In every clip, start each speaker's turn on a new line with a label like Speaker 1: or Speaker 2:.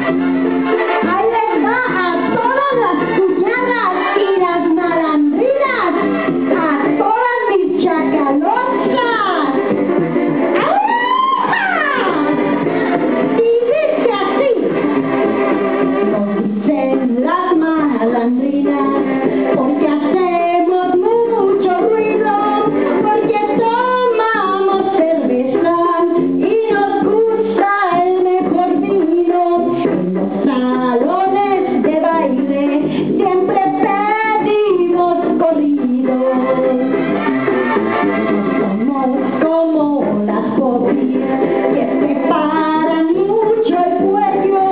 Speaker 1: Ahí les va a todas las cuñadas y las malandrinas, a todas mis chacalosas. ¡Ah! Y dice así, nos dicen las malandrinas, porque hacemos mucho ruido, porque tomamos cerveza y nos gusta el mejor vino. En los salones de baile siempre pedimos corridos. Somos como las popis que preparan mucho el cuello.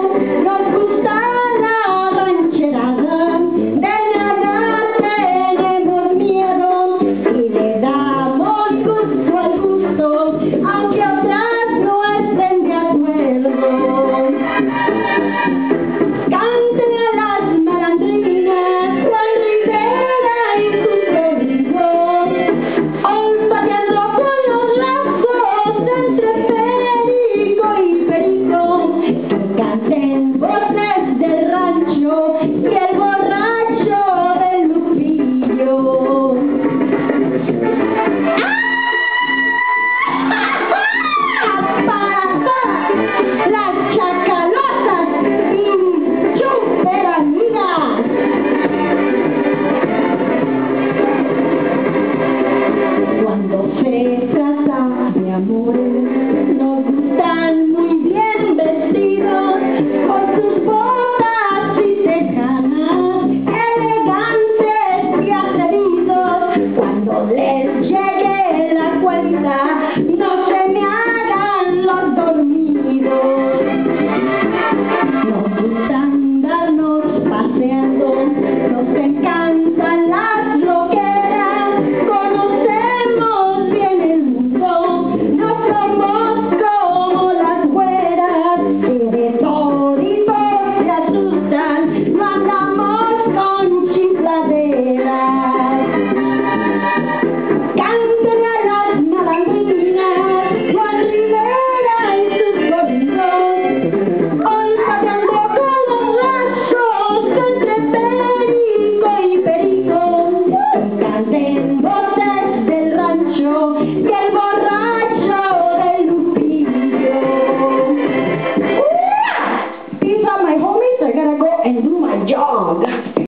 Speaker 1: Nos gusta la rancherada, de nada tenemos miedo y le damos gusto al gusto, aunque otras no estén de acuerdo. Canten a las malandrinas, Juan Rivera y sus Rodrigos, olfateando con los lazos entre perico y perico, que canten voces del rancho y el borracho del Lupillo. Para todas las chacalosas y súper amigas. Cuando se trata de amores,